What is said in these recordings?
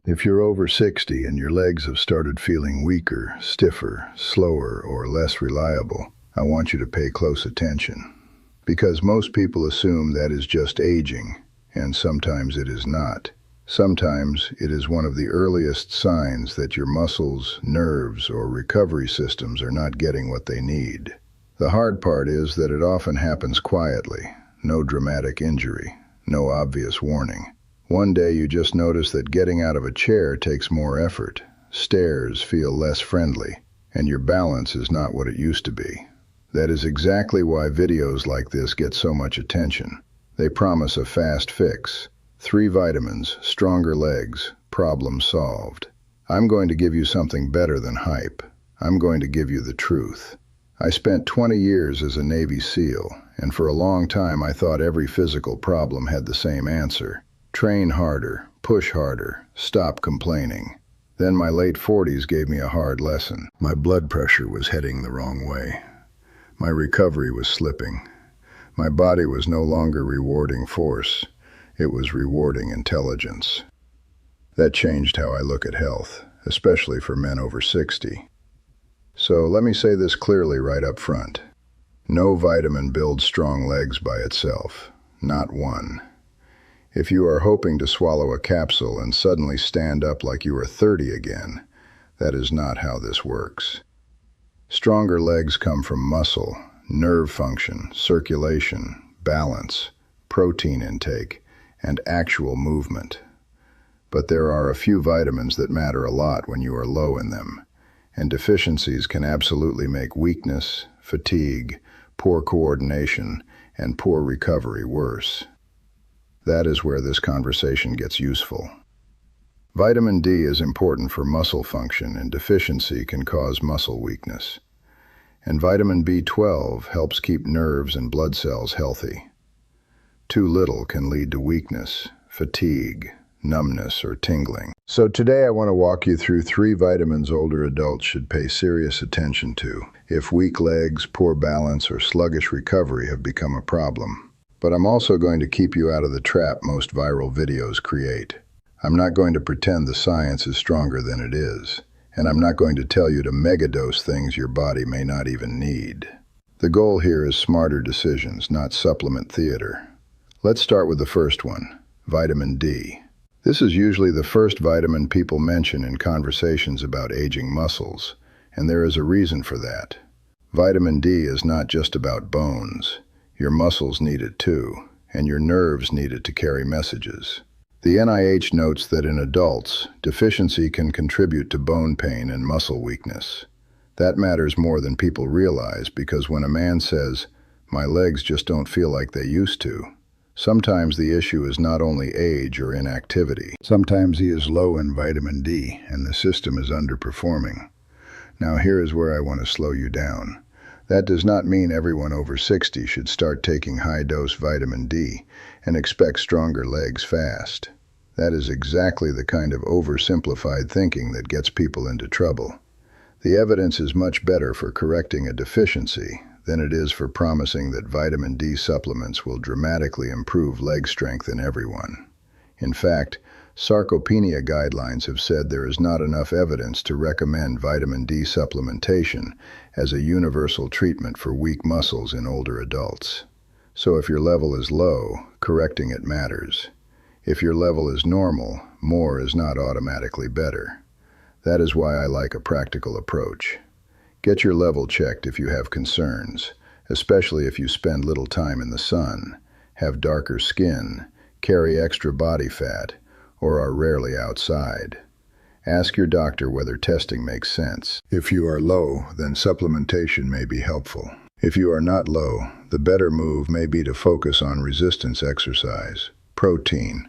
If you're over 60 and your legs have started feeling weaker, stiffer, slower, or less reliable, I want you to pay close attention. Because most people assume that is just aging, and sometimes it is not. Sometimes it is one of the earliest signs that your muscles, nerves, or recovery systems are not getting what they need. The hard part is that it often happens quietly, no dramatic injury, no obvious warning. One day you just notice that getting out of a chair takes more effort, stairs feel less friendly, and your balance is not what it used to be. That is exactly why videos like this get so much attention. They promise a fast fix. 3 vitamins, stronger legs, problem solved. I'm going to give you something better than hype. I'm going to give you the truth. I spent 20 years as a Navy SEAL, and for a long time I thought every physical problem had the same answer. Train harder, push harder, stop complaining. Then my late 40s gave me a hard lesson. My blood pressure was heading the wrong way. My recovery was slipping. My body was no longer rewarding force. It was rewarding intelligence. That changed how I look at health, especially for men over 60. So let me say this clearly right up front. No vitamin builds strong legs by itself. Not one. If you are hoping to swallow a capsule and suddenly stand up like you are 30 again, that is not how this works. Stronger legs come from muscle, nerve function, circulation, balance, protein intake, and actual movement. But there are a few vitamins that matter a lot when you are low in them, and deficiencies can absolutely make weakness, fatigue, poor coordination, and poor recovery worse. That is where this conversation gets useful. Vitamin D is important for muscle function, and deficiency can cause muscle weakness. And vitamin B12 helps keep nerves and blood cells healthy. Too little can lead to weakness, fatigue, numbness, or tingling. So today I want to walk you through 3 vitamins older adults should pay serious attention to if weak legs, poor balance, or sluggish recovery have become a problem. But I'm also going to keep you out of the trap most viral videos create. I'm not going to pretend the science is stronger than it is, and I'm not going to tell you to megadose things your body may not even need. The goal here is smarter decisions, not supplement theater. Let's start with the first one, vitamin D. This is usually the first vitamin people mention in conversations about aging muscles, and there is a reason for that. Vitamin D is not just about bones. Your muscles need it too, and your nerves need it to carry messages. The NIH notes that in adults, deficiency can contribute to bone pain and muscle weakness. That matters more than people realize, because when a man says, "My legs just don't feel like they used to," sometimes the issue is not only age or inactivity. Sometimes he is low in vitamin D, and the system is underperforming. Now here is where I want to slow you down. That does not mean everyone over 60 should start taking high-dose vitamin D and expect stronger legs fast. That is exactly the kind of oversimplified thinking that gets people into trouble. The evidence is much better for correcting a deficiency than it is for promising that vitamin D supplements will dramatically improve leg strength in everyone. In fact, sarcopenia guidelines have said there is not enough evidence to recommend vitamin D supplementation as a universal treatment for weak muscles in older adults. So if your level is low, correcting it matters. If your level is normal, more is not automatically better. That is why I like a practical approach. Get your level checked if you have concerns, especially if you spend little time in the sun, have darker skin, carry extra body fat, or are rarely outside. Ask your doctor whether testing makes sense. If you are low, then supplementation may be helpful. If you are not low, the better move may be to focus on resistance exercise, protein,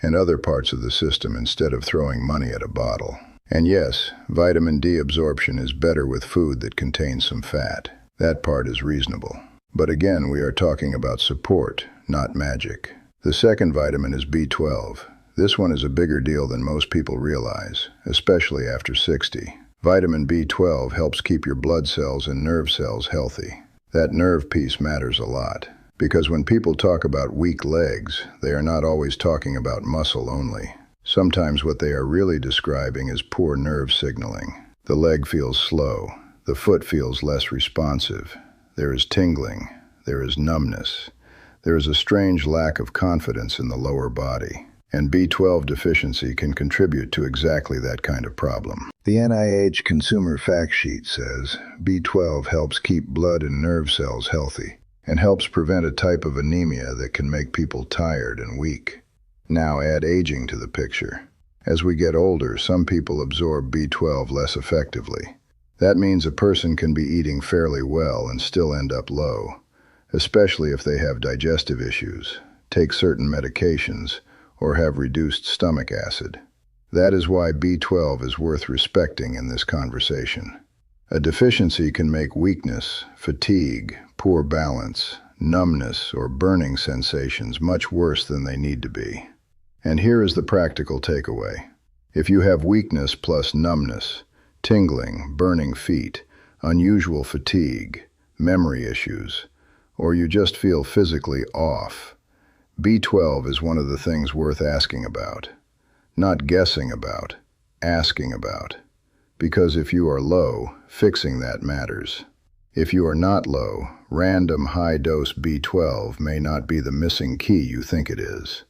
and other parts of the system instead of throwing money at a bottle. And yes, vitamin D absorption is better with food that contains some fat. That part is reasonable. But again, we are talking about support, not magic. The second vitamin is B12. This one is a bigger deal than most people realize, especially after 60. Vitamin B12 helps keep your blood cells and nerve cells healthy. That nerve piece matters a lot, because when people talk about weak legs, they are not always talking about muscle only. Sometimes what they are really describing is poor nerve signaling. The leg feels slow. The foot feels less responsive. There is tingling. There is numbness. There is a strange lack of confidence in the lower body. And B12 deficiency can contribute to exactly that kind of problem. The NIH Consumer Fact Sheet says B12 helps keep blood and nerve cells healthy and helps prevent a type of anemia that can make people tired and weak. Now add aging to the picture. As we get older, some people absorb B12 less effectively. That means a person can be eating fairly well and still end up low, especially if they have digestive issues, take certain medications, or have reduced stomach acid. That is why B12 is worth respecting in this conversation. A deficiency can make weakness, fatigue, poor balance, numbness, or burning sensations much worse than they need to be. And here is the practical takeaway. If you have weakness plus numbness, tingling, burning feet, unusual fatigue, memory issues, or you just feel physically off, B12 is one of the things worth asking about. Not guessing about, asking about. Because if you are low, fixing that matters. If you are not low, random high-dose B12 may not be the missing key you think it is.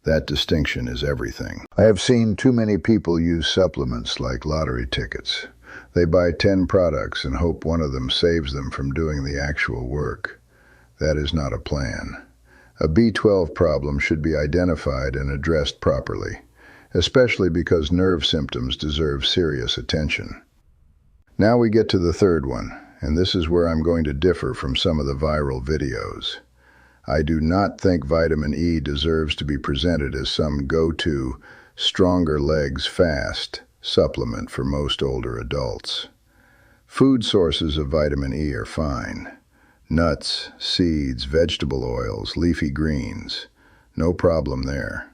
That distinction is everything. I have seen too many people use supplements like lottery tickets. They buy 10 products and hope one of them saves them from doing the actual work. That is not a plan. A B12 problem should be identified and addressed properly, especially because nerve symptoms deserve serious attention. Now we get to the third one, and this is where I'm going to differ from some of the viral videos. I do not think vitamin E deserves to be presented as some go-to, stronger legs fast supplement for most older adults. Food sources of vitamin E are fine. Nuts, seeds, vegetable oils, leafy greens. No problem there.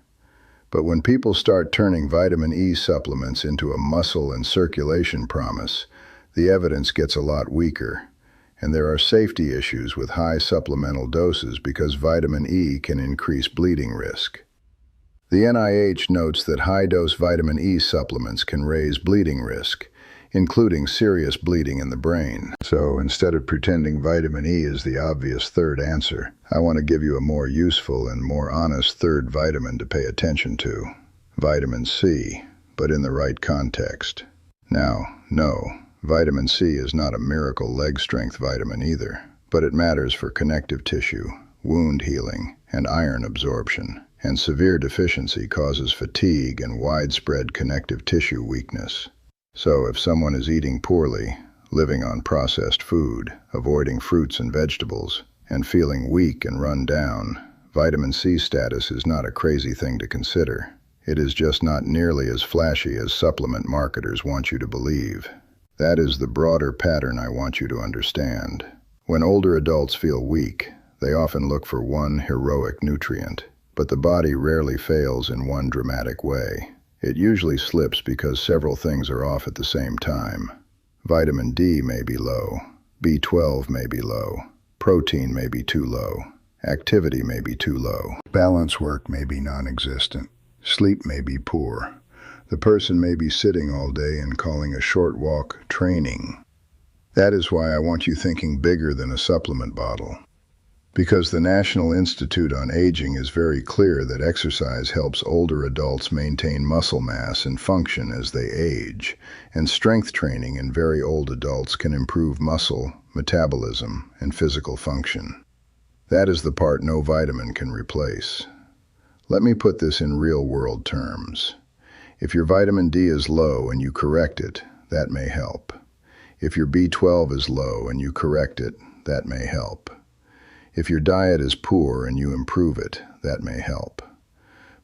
But when people start turning vitamin E supplements into a muscle and circulation promise, the evidence gets a lot weaker. And there are safety issues with high supplemental doses because vitamin E can increase bleeding risk. The NIH notes that high-dose vitamin E supplements can raise bleeding risk, including serious bleeding in the brain. So instead of pretending vitamin E is the obvious third answer, I want to give you a more useful and more honest third vitamin to pay attention to. Vitamin C, but in the right context. Now, no, vitamin C is not a miracle leg strength vitamin either, but it matters for connective tissue, wound healing, and iron absorption. And severe deficiency causes fatigue and widespread connective tissue weakness. So if someone is eating poorly, living on processed food, avoiding fruits and vegetables, and feeling weak and run down, vitamin C status is not a crazy thing to consider. It is just not nearly as flashy as supplement marketers want you to believe. That is the broader pattern I want you to understand. When older adults feel weak, they often look for one heroic nutrient. But the body rarely fails in one dramatic way. It usually slips because several things are off at the same time. Vitamin D may be low, B12 may be low, protein may be too low, activity may be too low, balance work may be non-existent, sleep may be poor. The person may be sitting all day and calling a short walk training. That is why I want you thinking bigger than a supplement bottle. Because the National Institute on Aging is very clear that exercise helps older adults maintain muscle mass and function as they age, and strength training in very old adults can improve muscle, metabolism, and physical function. That is the part no vitamin can replace. Let me put this in real-world terms. If your vitamin D is low and you correct it, that may help. If your B12 is low and you correct it, that may help. If your diet is poor and you improve it, that may help.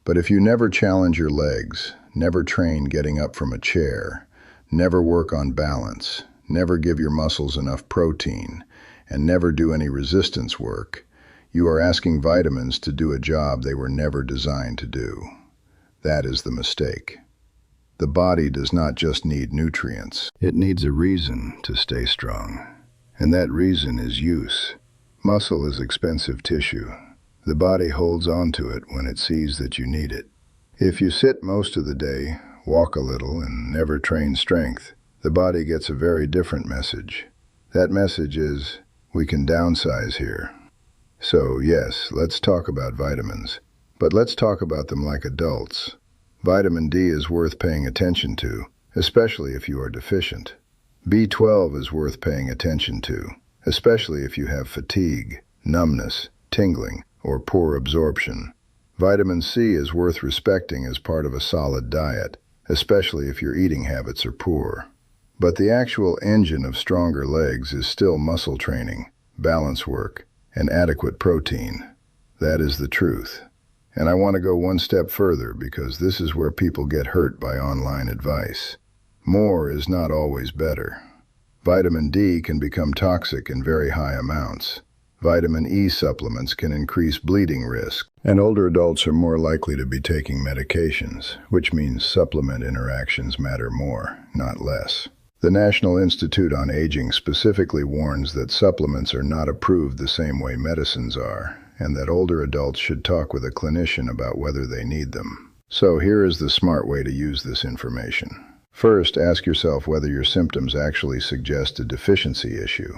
But if you never challenge your legs, never train getting up from a chair, never work on balance, never give your muscles enough protein, and never do any resistance work, you are asking vitamins to do a job they were never designed to do. That is the mistake. The body does not just need nutrients. It needs a reason to stay strong. And that reason is use. Muscle is expensive tissue. The body holds on to it when it sees that you need it. If you sit most of the day, walk a little, and never train strength, the body gets a very different message. That message is, we can downsize here. So yes, let's talk about vitamins. But let's talk about them like adults. Vitamin D is worth paying attention to, especially if you are deficient. B12 is worth paying attention to, especially if you have fatigue, numbness, tingling, or poor absorption. Vitamin C is worth respecting as part of a solid diet, especially if your eating habits are poor. But the actual engine of stronger legs is still muscle training, balance work, and adequate protein. That is the truth. And I want to go one step further because this is where people get hurt by online advice. More is not always better. Vitamin D can become toxic in very high amounts. Vitamin E supplements can increase bleeding risk, and older adults are more likely to be taking medications, which means supplement interactions matter more, not less. The National Institute on Aging specifically warns that supplements are not approved the same way medicines are, and that older adults should talk with a clinician about whether they need them. So here is the smart way to use this information. First, ask yourself whether your symptoms actually suggest a deficiency issue.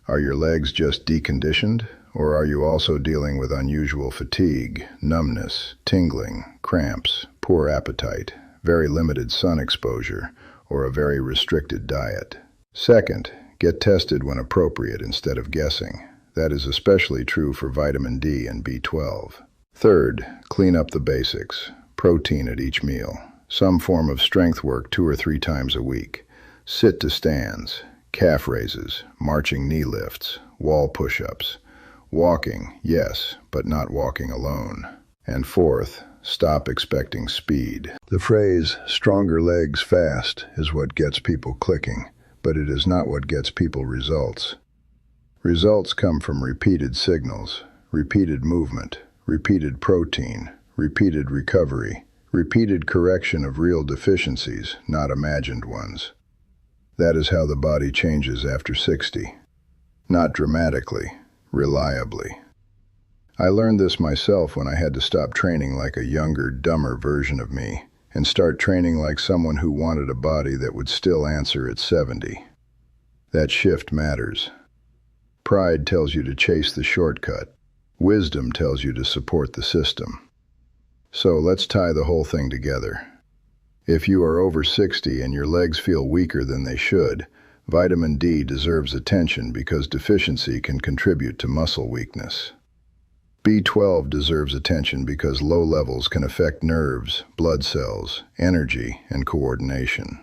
Are your legs just deconditioned, or are you also dealing with unusual fatigue, numbness, tingling, cramps, poor appetite, very limited sun exposure, or a very restricted diet? Second, get tested when appropriate instead of guessing. That is especially true for vitamin D and B12. Third, clean up the basics. Protein at each meal. Some form of strength work 2 or 3 times a week. Sit to stands, calf raises, marching knee lifts, wall push-ups. Walking, yes, but not walking alone. And fourth, stop expecting speed. The phrase, stronger legs fast, is what gets people clicking, but it is not what gets people results. Results come from repeated signals, repeated movement, repeated protein, repeated recovery, repeated correction of real deficiencies, not imagined ones. That is how the body changes after 60. Not dramatically, reliably. I learned this myself when I had to stop training like a younger, dumber version of me and start training like someone who wanted a body that would still answer at 70. That shift matters. Pride tells you to chase the shortcut. Wisdom tells you to support the system. So let's tie the whole thing together. If you are over 60 and your legs feel weaker than they should, vitamin D deserves attention because deficiency can contribute to muscle weakness. B12 deserves attention because low levels can affect nerves, blood cells, energy, and coordination.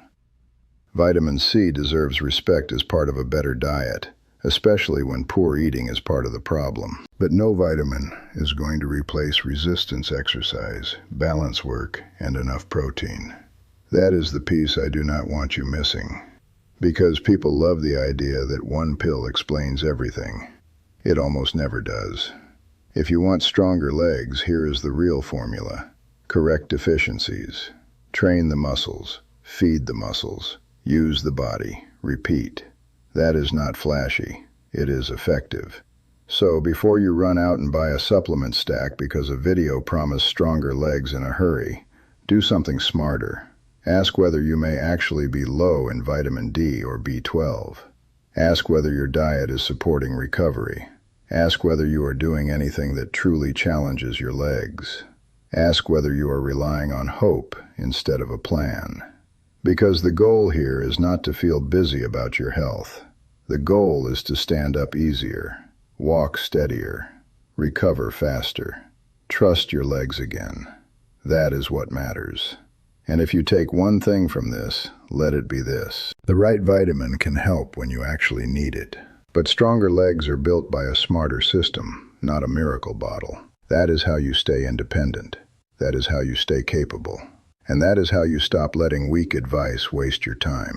Vitamin C deserves respect as part of a better diet, especially when poor eating is part of the problem. But no vitamin is going to replace resistance exercise, balance work, and enough protein. That is the piece I do not want you missing. Because people love the idea that one pill explains everything. It almost never does. If you want stronger legs, here is the real formula. Correct deficiencies. Train the muscles. Feed the muscles. Use the body. Repeat. That is not flashy. It is effective. So before you run out and buy a supplement stack because a video promised stronger legs in a hurry, do something smarter. Ask whether you may actually be low in vitamin D or B12. Ask whether your diet is supporting recovery. Ask whether you are doing anything that truly challenges your legs. Ask whether you are relying on hope instead of a plan. Because the goal here is not to feel busy about your health. The goal is to stand up easier, walk steadier, recover faster, trust your legs again. That is what matters. And if you take one thing from this, let it be this. The right vitamin can help when you actually need it. But stronger legs are built by a smarter system, not a miracle bottle. That is how you stay independent. That is how you stay capable. And that is how you stop letting weak advice waste your time.